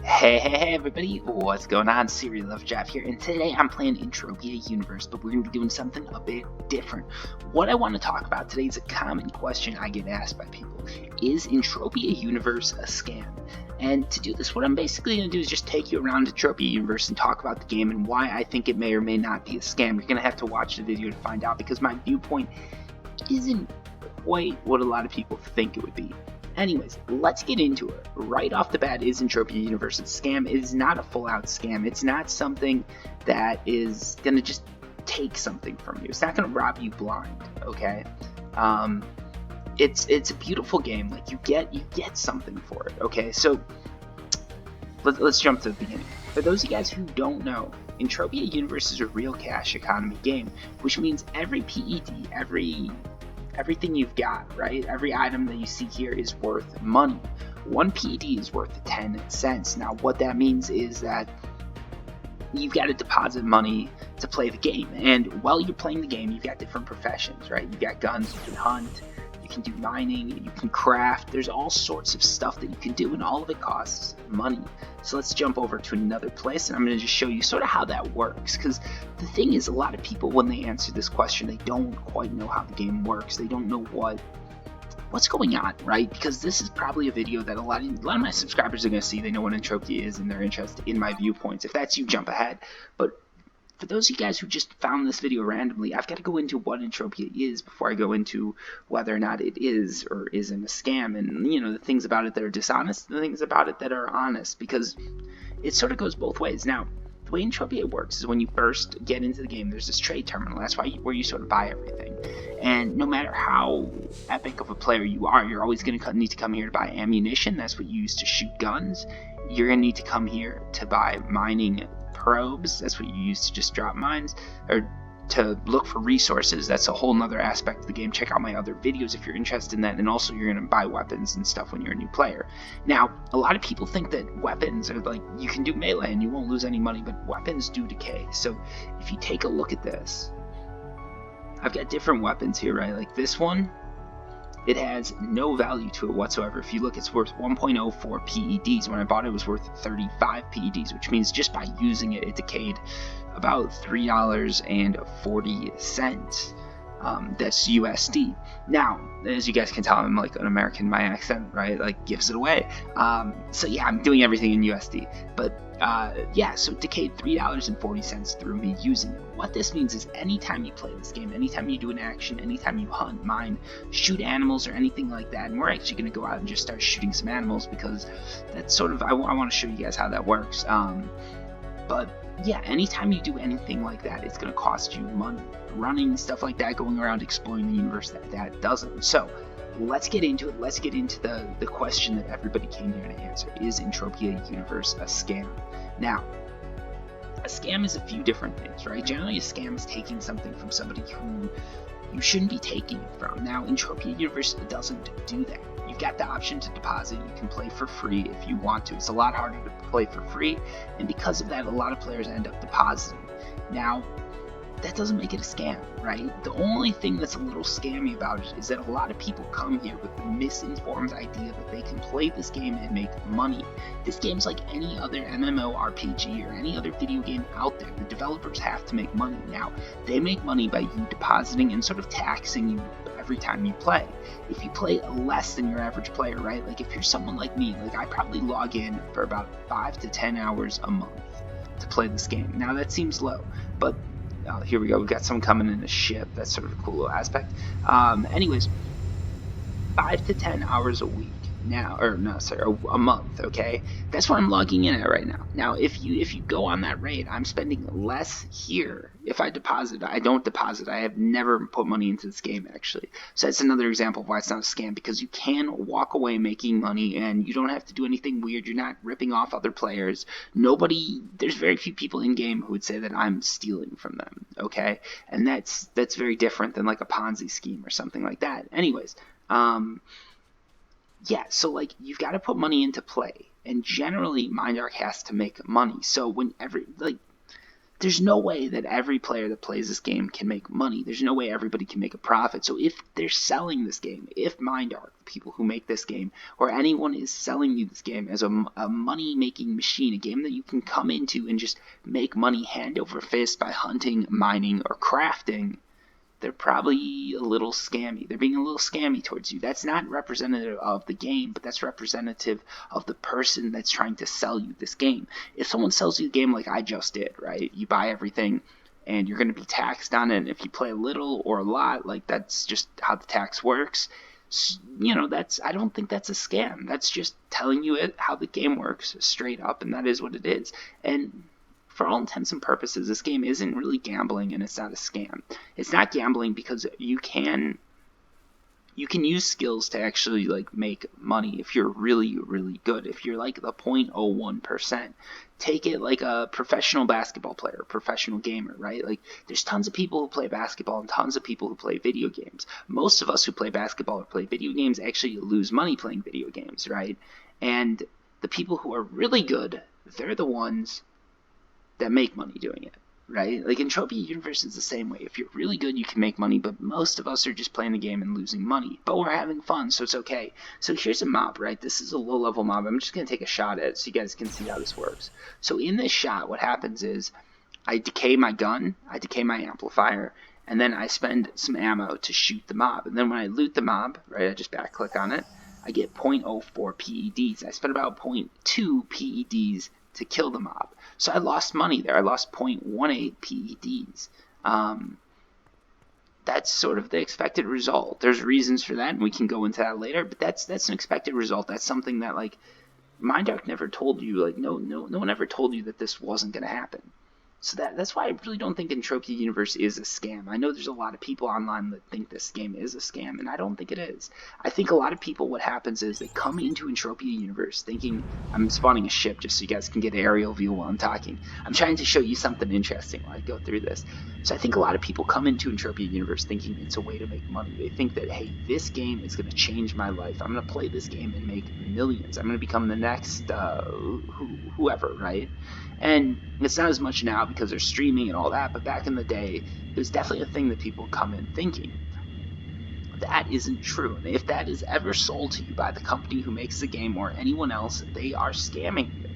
Hey everybody, what's going on? Serial Love Jeff here, and today I'm playing Entropia Universe, but we're going to be doing something a bit different. What I want to talk about today is a common question I get asked by people. Is Entropia Universe a scam? And to do this, what I'm basically going to do is just take you around Entropia Universe and talk about the game and why I think it may or may not be a scam. You're going to have to watch the video to find out, because my viewpoint isn't quite what a lot of people think it would be. Anyways, let's get into it. Right off the bat, is Entropia Universe a scam? It is not a full-out scam. It's not something that is going to just take something from you. It's not going to rob you blind, okay? It's a beautiful game. Like, you get something for it, okay? So, let's jump to the beginning. For those of you guys who don't know, Entropia Universe is a real cash economy game, which means every PED, everything you've got, right? Every item that you see here is worth money. One PED is worth 10 cents. Now, what that means is that you've got to deposit money to play the game. And while you're playing the game, you've got different professions, right? You've got guns, you can hunt, you can do mining, you can craft. There's all sorts of stuff that you can do, and all of it costs money. So let's jump over to another place, and I'm going to just show you sort of how that works. Because the thing is, a lot of people, when they answer this question, they don't quite know how the game works. They don't know what's going on, right? Because this is probably a video that a lot of my subscribers are going to see. They know what Entropia is, and they're interested in my viewpoints. If that's you, jump ahead. But for those of you guys who just found this video randomly, I've got to go into what Entropia is before I go into whether or not it is or isn't a scam, and, you know, the things about it that are dishonest, the things about it that are honest, because it sort of goes both ways. Now, the way Entropia works is when you first get into the game, there's this trade terminal. That's where you sort of buy everything. And no matter how epic of a player you are, you're always going to need to come here to buy ammunition. That's what you use to shoot guns. You're going to need to come here to buy mining probes. That's what you use to just drop mines, or to look for resources. That's a whole nother aspect of the game. Check out my other videos if you're interested in that. And also, you're going to buy weapons and stuff when you're a new player. Now, a lot of people think that weapons are like, you can do melee and you won't lose any money, but weapons do decay. So if you take a look at this, I've got different weapons here, right? Like this one, it has no value to it whatsoever. If you look, it's worth 1.04 PEDs. When I bought it, it was worth 35 PEDs, which means just by using it, it decayed about $3.40. That's USD. Now, as you guys can tell, I'm like an American. My accent, right, like gives it away. So yeah, I'm doing everything in USD. But yeah, so it decayed $3.40 through me using it. What this means is anytime you play this game, anytime you do an action, anytime you hunt, mine, shoot animals or anything like that, and we're actually going to go out and just start shooting some animals, because that's sort of, I want to show you guys how that works. But yeah, anytime you do anything like that, it's going to cost you money. Running, stuff like that, going around exploring the universe, that doesn't. So let's get into it. Let's get into the question that everybody came here to answer. Is Entropia Universe a scam? Now, a scam is a few different things, right? Generally, a scam is taking something from somebody who you shouldn't be taking it from. Now, Entropia Universe doesn't do that. You've got the option to deposit. You can play for free if you want to. It's a lot harder to play for free, and because of that, a lot of players end up depositing. Now, that doesn't make it a scam, right? The only thing that's a little scammy about it is that a lot of people come here with the misinformed idea that they can play this game and make money. This game's like any other MMORPG or any other video game out there. The developers have to make money. Now, they make money by you depositing and sort of taxing you every time you play. If you play less than your average player, right? Like if you're someone like me, like I probably log in for about 5 to 10 hours a month to play this game. Now that seems low, but here we go. We got someone coming in a ship. That's sort of a cool little aspect. Anyways, 5 to 10 hours a week now, or no, sorry, a month. Okay, that's what I'm logging in at right now. Now, if you go on that rate, I'm spending less here. If I deposit, I don't deposit. I have never put money into this game actually. So that's another example of why it's not a scam, because you can walk away making money and you don't have to do anything weird. You're not ripping off other players. There's very few people in game who would say that I'm stealing from them. Okay, and that's very different than like a Ponzi scheme or something like that. Anyways, yeah, so like you've got to put money into play, and generally Mindark has to make money. So whenever, like, there's no way that every player that plays this game can make money. There's no way everybody can make a profit. So if they're selling this game, if MindArc, the people who make this game, or anyone is selling you this game as a money-making machine, a game that you can come into and just make money hand over fist by hunting, mining, or crafting, they're probably a little scammy. They're being a little scammy towards you. That's not representative of the game, but that's representative of the person that's trying to sell you this game. If someone sells you the game like I just did, right? You buy everything and you're going to be taxed on it. And if you play a little or a lot, like that's just how the tax works. You know, I don't think that's a scam. That's just telling you how the game works straight up, and that is what it is. And for all intents and purposes, this game isn't really gambling, and it's not a scam. It's not gambling because you can use skills to actually like make money if you're really, really good. If you're like the 0.01%, take it like a professional basketball player, professional gamer, right? Like there's tons of people who play basketball and tons of people who play video games. Most of us who play basketball or play video games actually lose money playing video games, right? And the people who are really good, they're the ones that make money doing it, right? Like Entropia Universe is the same way. If you're really good, you can make money, but most of us are just playing the game and losing money. But we're having fun, so it's okay. So here's a mob, right? This is a low-level mob. I'm just going to take a shot at it so you guys can see how this works. So in this shot, what happens is I decay my gun, I decay my amplifier, and then I spend some ammo to shoot the mob. And then when I loot the mob, right, I just back-click on it, I get 0.04 PEDs. I spent about 0.2 PEDs to kill the mob. So I lost money there. I lost 0.18 PEDs. That's sort of the expected result. There's reasons for that, and we can go into that later, but that's an expected result. That's something that, like, MindArc never told you, like, no one ever told you that this wasn't going to happen. So that's why I really don't think Entropia Universe is a scam. I know there's a lot of people online that think this game is a scam, and I don't think it is. I think a lot of people, what happens is they come into Entropia Universe thinking, I'm spawning a ship just so you guys can get an aerial view while I'm talking. I'm trying to show you something interesting while I go through this. So I think a lot of people come into Entropia Universe thinking it's a way to make money. They think that, hey, this game is going to change my life. I'm going to play this game and make millions. I'm going to become the next whoever, right? And it's not as much now because they're streaming and all that, but back in the day, it was definitely a thing that people come in thinking. That isn't true. And if that is ever sold to you by the company who makes the game or anyone else, they are scamming you.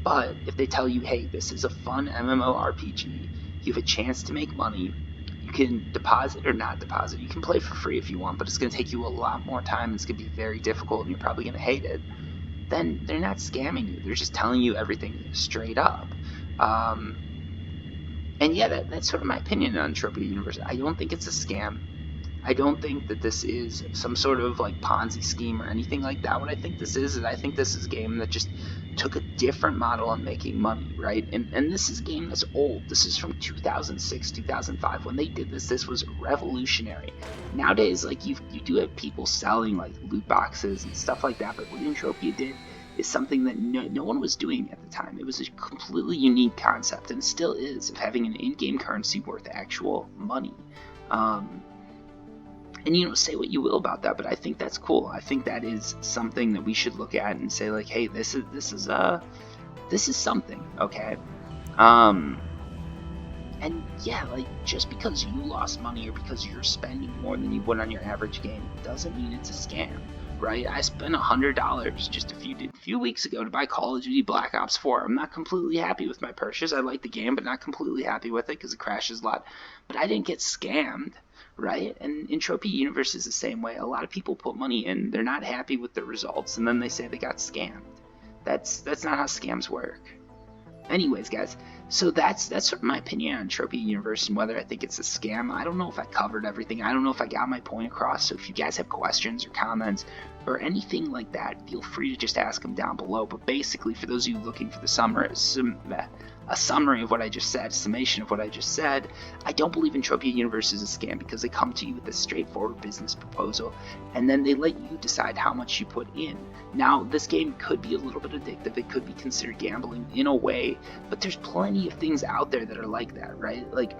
But if they tell you, hey, this is a fun MMORPG, you have a chance to make money, you can deposit or not deposit, you can play for free if you want, but it's going to take you a lot more time, it's going to be very difficult, and you're probably going to hate it, then they're not scamming you. They're just telling you everything straight up. And yeah, that's sort of my opinion on Entropia Universe. I don't think it's a scam. I don't think that this is some sort of like Ponzi scheme or anything like that. What I think this is I think this is a game that just took a different model on making money, right? And this is a game that's old. This is from 2006, 2005. When they did this was revolutionary. Nowadays, like you do have people selling like loot boxes and stuff like that, but what Entropia did is something that no one was doing at the time. It was a completely unique concept, and still is, of having an in-game currency worth actual money. And, you know, say what you will about that, but I think that's cool. I think that is something that we should look at and say, like, hey, this is something, okay? And yeah, like, just because you lost money or because you're spending more than you would on your average game doesn't mean it's a scam, right? I spent $100 just a few weeks ago to buy Call of Duty Black Ops 4. I'm not completely happy with my purchase. I like the game, but not completely happy with it because it crashes a lot. But I didn't get scammed, right? And Entropia Universe is the same way. A lot of people put money in, they're not happy with the results, and then they say they got scammed. That's not how scams work. Anyways, guys, so that's sort of my opinion on Entropia Universe and whether I think it's a scam. I don't know if I covered everything. I don't know if I got my point across. So if you guys have questions or comments or anything like that, feel free to just ask them down below. But basically, for those of you looking for the a summary of what I just said, summation of what I just said, I don't believe Entropia Universe is a scam because they come to you with a straightforward business proposal, and then they let you decide how much you put in. Now, this game could be a little bit addictive. It could be considered gambling in a way, but there's plenty of things out there that are like that, right? Like,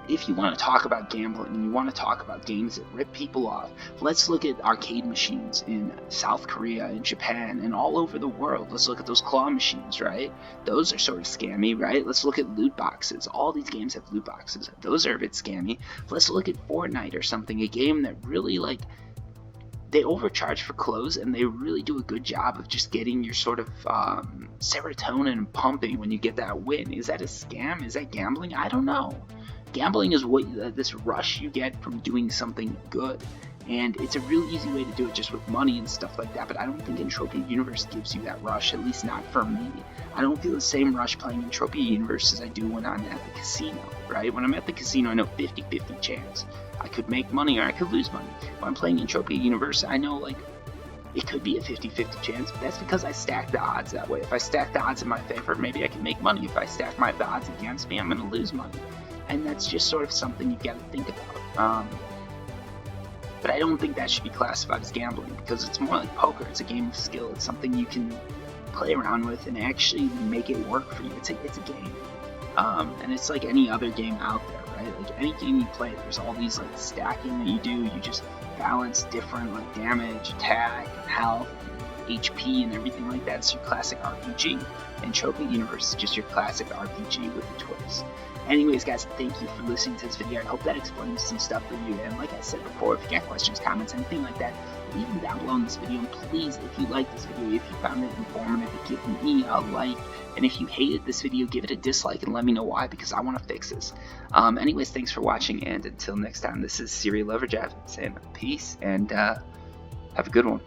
if you want to talk about gambling and you want to talk about games that rip people off, let's look at arcade machines in South Korea and Japan and all over the world. Let's look at those claw machines, right? Those are sort of scammy, right? Let's look at loot boxes. All these games have loot boxes. Those are a bit scammy. Let's look at Fortnite or something, a game that really, like, they overcharge for clothes and they really do a good job of just getting your sort of serotonin pumping when you get that win. Is that a scam? Is that gambling? I don't know. Gambling is what this rush you get from doing something good, and it's a real easy way to do it just with money and stuff like that, but I don't think Entropia Universe gives you that rush, at least not for me. I don't feel the same rush playing Entropia Universe as I do when I'm at the casino, right? When I'm at the casino, I know 50-50 chance. I could make money or I could lose money. When I'm playing Entropia Universe, I know, like, it could be a 50-50 chance, but that's because I stack the odds that way. If I stack the odds in my favor, maybe I can make money. If I stack the odds against me, I'm going to lose money. And that's just sort of something you got to think about. But I don't think that should be classified as gambling, because it's more like poker. It's a game of skill. It's something you can play around with and actually make it work for you. It's a game. And it's like any other game out there, right? Like any game you play, there's all these like stacking that you do. You just balance different like damage, attack, health, HP, and everything like that. It's your classic RPG. Entropia Universe is just your classic RPG with a twist. Anyways, guys, thank you for listening to this video. I hope that explains some stuff for you. And like I said before, if you got questions, comments, anything like that, leave them down below in this video. And please, if you liked this video, if you found it informative, give me a like. And if you hated this video, give it a dislike and let me know why, because I want to fix this. Anyways, thanks for watching, and until next time, this is Serial Loverjav saying peace, and have a good one.